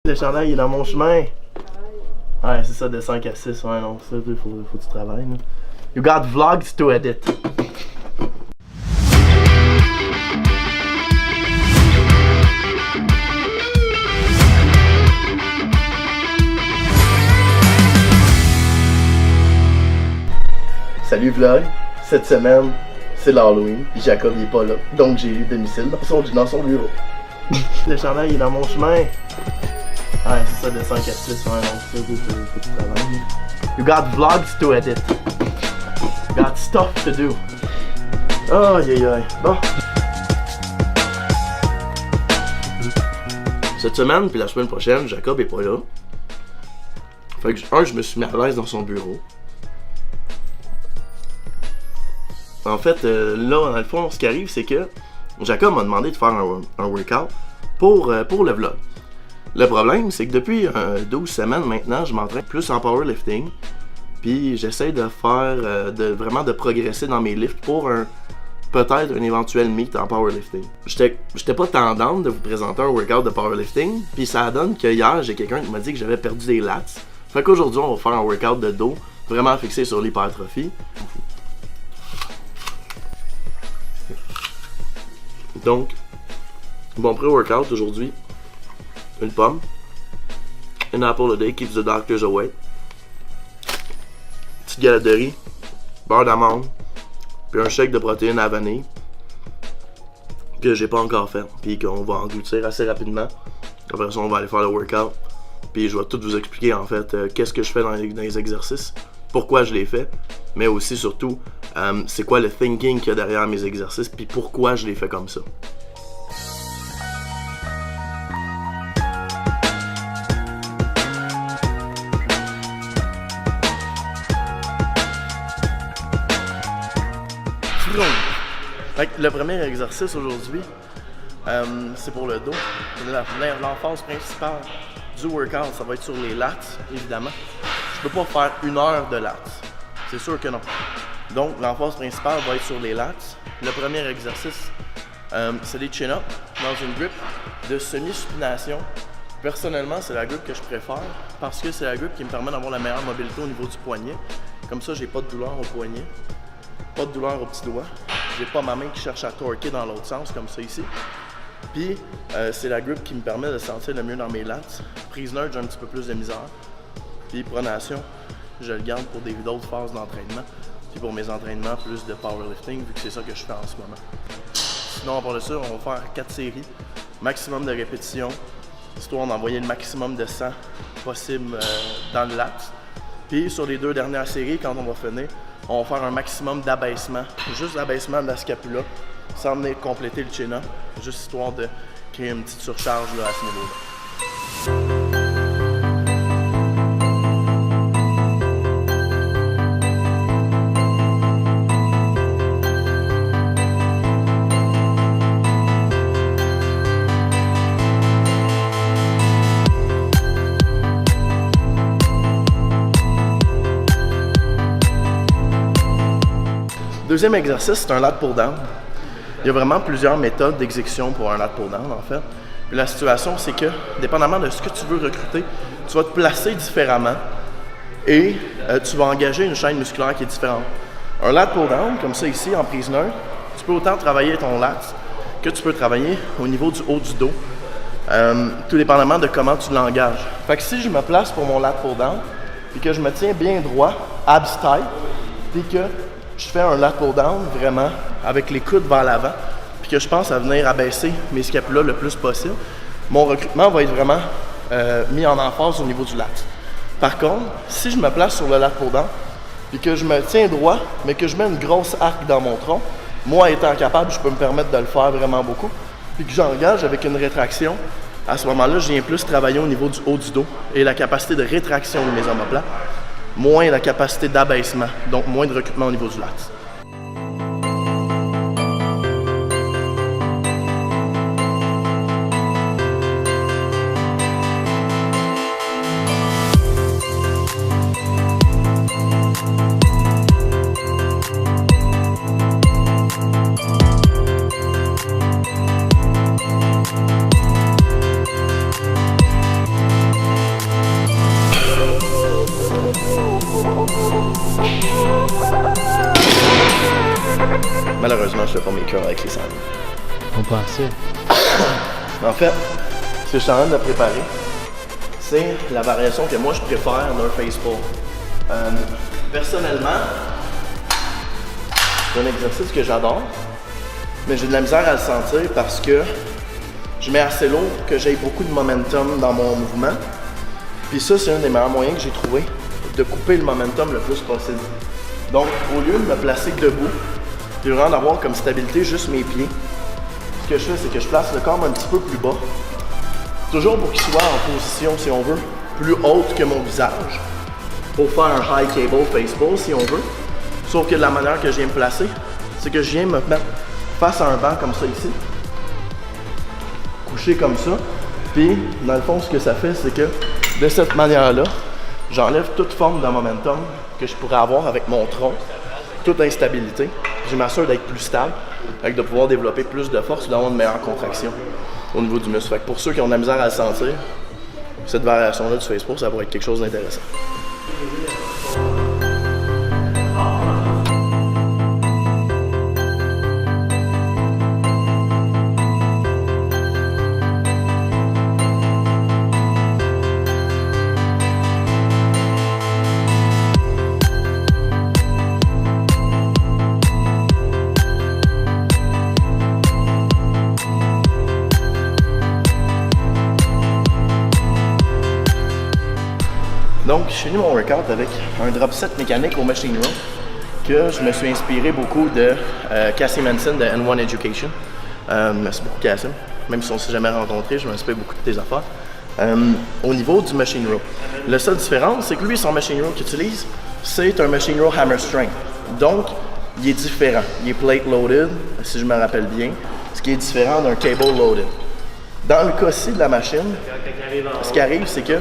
Le chandail il est dans mon chemin. Ouais, c'est ça, de 5 à 6. Ouais, non, ça, faut que tu travailles. Là. You got vlogs to edit. Salut vlog, cette semaine c'est l'Halloween, puis Jacob il est pas là, donc j'ai eu domicile dans son bureau. Le chandail il est dans mon chemin. Ouais, c'est ça, de 5 à 6, ouais, non, ça, faut que tu travailles. You got vlogs to edit. You got stuff to do. Oh, aïe aïe, bon. Cette semaine, puis la semaine prochaine, Jacob est pas là. Fait que, je me suis mis à l'aise dans son bureau. En fait, là, dans le fond, ce qui arrive, c'est que Jacob m'a demandé de faire un workout pour le vlog. Le problème, c'est que depuis 12 semaines maintenant, je m'entraîne plus en powerlifting. Puis j'essaie de faire, vraiment de progresser dans mes lifts pour peut-être un éventuel meet en powerlifting. J'étais pas tendance de vous présenter un workout de powerlifting. Puis ça donne que hier, j'ai quelqu'un qui m'a dit que j'avais perdu des lats. Fait qu'aujourd'hui, on va faire un workout de dos, vraiment fixé sur l'hypertrophie. Donc, bon pré-workout aujourd'hui, une pomme, une apple a day keeps the doctors away, petite galette de riz, beurre d'amande, puis un shake de protéines à la vanille que j'ai pas encore fait, puis qu'on va engloutir assez rapidement. Après ça, on va aller faire le workout, puis je vais tout vous expliquer en fait qu'est-ce que je fais dans les exercices, pourquoi je les fais, mais aussi surtout c'est quoi le thinking qu'il y a derrière mes exercices, puis pourquoi je les fais comme ça. Fait que le premier exercice aujourd'hui, c'est pour le dos. L'emphase principale du workout, ça va être sur les lats, évidemment. Je peux pas faire 1 heure de lats, c'est sûr que non. Donc l'emphase principale va être sur les lats. Le premier exercice, c'est des chin-ups dans une grip de semi-supination. Personnellement, c'est la grip que je préfère parce que c'est la grip qui me permet d'avoir la meilleure mobilité au niveau du poignet. Comme ça, j'ai pas de douleur au poignet, pas de douleur au petit doigt. J'ai pas ma main qui cherche à torquer dans l'autre sens, comme ça ici. Puis, c'est la grip qui me permet de sentir le mieux dans mes lats. Prise neutre, j'ai un petit peu plus de misère. Puis, pronation, je le garde pour d'autres phases d'entraînement. Puis, pour mes entraînements, plus de powerlifting, vu que c'est ça que je fais en ce moment. Sinon, à part de ça, on va faire 4 séries, maximum de répétitions, histoire d'envoyer le maximum de sang possible dans le lat. Puis, sur les 2 dernières séries, quand on va finir, on va faire un maximum d'abaissement, juste l'abaissement de la scapula, sans venir compléter le chin-up, juste histoire de créer une petite surcharge là, à ce niveau-là. Deuxième exercice, c'est un lat pull down. Il y a vraiment plusieurs méthodes d'exécution pour un lat pull down en fait. Puis la situation, c'est que, dépendamment de ce que tu veux recruter, tu vas te placer différemment et tu vas engager une chaîne musculaire qui est différente. Un lat pull down, comme ça ici, en prise neutre, tu peux autant travailler ton lat que tu peux travailler au niveau du haut du dos, tout dépendamment de comment tu l'engages. Fait que si je me place pour mon lat pull down, puis que je me tiens bien droit, abs tight, puis que je fais un lat pull down vraiment avec les coudes vers l'avant, puis que je pense à venir abaisser mes scapulas le plus possible, mon recrutement va être vraiment mis en emphase au niveau du lat. Par contre, si je me place sur le lat pull down, puis que je me tiens droit, mais que je mets une grosse arc dans mon tronc, moi étant capable, je peux me permettre de le faire vraiment beaucoup, puis que j'engage avec une rétraction, à ce moment-là, je viens plus travailler au niveau du haut du dos et la capacité de rétraction de mes omoplates, moins la capacité d'abaissement, donc moins de recrutement au niveau du lat. malheureusement, je fais pas mes curls avec les sandales. On pensait. En fait, ce que je suis en train de préparer, c'est la variation que moi je préfère d'un face pull. Personnellement, c'est un exercice que j'adore, mais j'ai de la misère à le sentir parce que je mets assez lourd pour que j'aie beaucoup de momentum dans mon mouvement. Puis ça, c'est un des meilleurs moyens que j'ai trouvé de couper le momentum le plus possible. Donc, au lieu de me placer debout, puis vraiment d'avoir comme stabilité juste mes pieds, ce que je fais, c'est que je place le corps un petit peu plus bas, toujours pour qu'il soit en position, si on veut, plus haute que mon visage, pour faire un high cable face pull, si on veut. Sauf que la manière que je viens me placer, c'est que je viens me mettre face à un banc comme ça ici, couché comme ça, puis dans le fond, ce que ça fait, c'est que de cette manière-là, j'enlève toute forme de momentum que je pourrais avoir avec mon tronc, toute instabilité. Je m'assure d'être plus stable, avec de pouvoir développer plus de force, d'avoir une meilleure contraction au niveau du muscle. Fait que pour ceux qui ont de la misère à le sentir, cette variation-là du face pull, ça pourrait être quelque chose d'intéressant. Donc, je finis mon workout avec un drop set mécanique au machine row que je me suis inspiré beaucoup de Cassie Manson de N1 Education. Merci beaucoup, Cassie. Même si on ne s'est jamais rencontrés, je m'inspire beaucoup de tes affaires. Au niveau du machine row, la seule différence, c'est que lui, son machine row qu'il utilise, c'est un machine row hammer strength. Donc, il est différent. Il est plate loaded, si je me rappelle bien, ce qui est différent d'un cable loaded. Dans le cas-ci de la machine, ce qui arrive, c'est que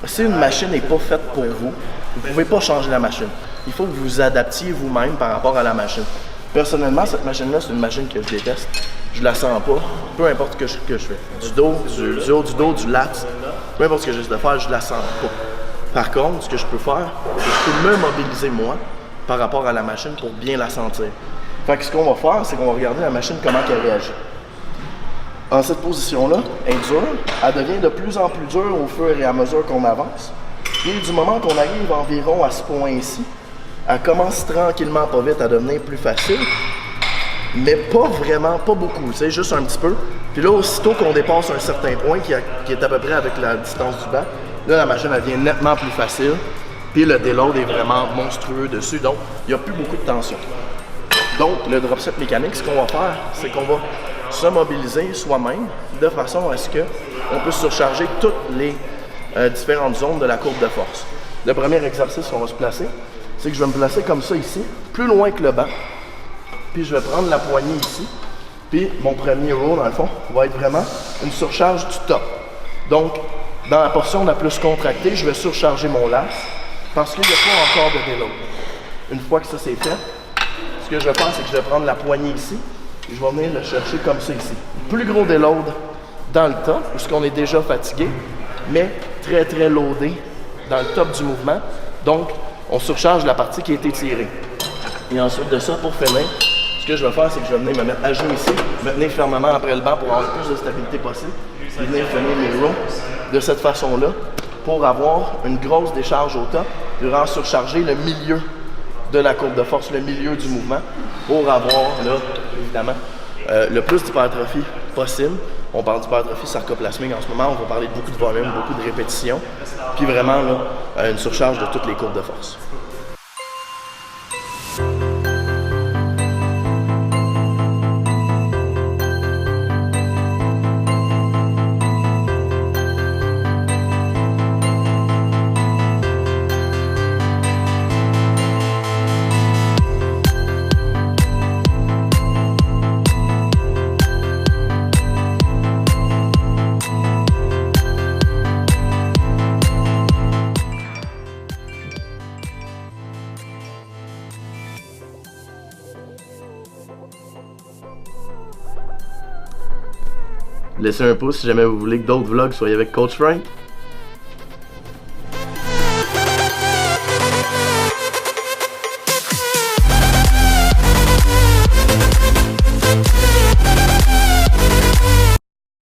si une machine n'est pas faite pour vous, vous ne pouvez pas changer la machine. Il faut que vous vous adaptiez vous-même par rapport à la machine. Personnellement, cette machine-là, c'est une machine que je déteste. Je la sens pas, peu importe ce que je fais. Du dos, du haut du dos, du lat, peu importe ce que j'essaie de faire, je la sens pas. Par contre, ce que je peux faire, c'est que je peux me mobiliser moi par rapport à la machine pour bien la sentir. Fait que ce qu'on va faire, c'est qu'on va regarder la machine, comment elle réagit. En cette position-là, elle est dure, elle devient de plus en plus dure au fur et à mesure qu'on avance. Et du moment qu'on arrive environ à ce point ici, elle commence tranquillement, pas vite, à devenir plus facile, mais pas vraiment, pas beaucoup, tu sais, juste un petit peu. Puis là, aussitôt qu'on dépasse un certain point, qui est à peu près avec la distance du banc, là, la machine, elle devient nettement plus facile, puis le déload est vraiment monstrueux dessus, donc il n'y a plus beaucoup de tension. Donc, le drop set mécanique, ce qu'on va faire, c'est qu'on va se mobiliser soi-même de façon à ce qu'on puisse surcharger toutes les différentes zones de la courbe de force. Le premier exercice qu'on va se placer, c'est que je vais me placer comme ça ici, plus loin que le banc, puis je vais prendre la poignée ici, puis mon premier row, dans le fond, va être vraiment une surcharge du top. Donc, dans la portion la plus contractée, je vais surcharger mon las parce qu'il n'y a pas encore de déload. Une fois que ça c'est fait, ce que je vais faire, c'est que je vais prendre la poignée ici, et je vais venir le chercher comme ça ici. Plus gros déload dans le top, puisqu'on est déjà fatigué, mais très très loadé dans le top du mouvement. Donc, on surcharge la partie qui a été tirée. Et ensuite de ça, pour finir, ce que je vais faire, c'est que je vais venir me mettre à genoux ici, me tenir fermement après le banc pour avoir le plus de stabilité possible, et venir finir mes rows de cette façon-là pour avoir une grosse décharge au top, et vraiment surcharger le milieu de la courbe de force, le milieu du mouvement, pour avoir, là, évidemment, le plus d'hypertrophie possible. On parle d'hypertrophie sarcoplasmique en ce moment, on va parler de beaucoup de volume, beaucoup de répétitions, puis vraiment, là, une surcharge de toutes les courbes de force. Laissez un pouce si jamais vous voulez que d'autres vlogs soient avec Coach Frank.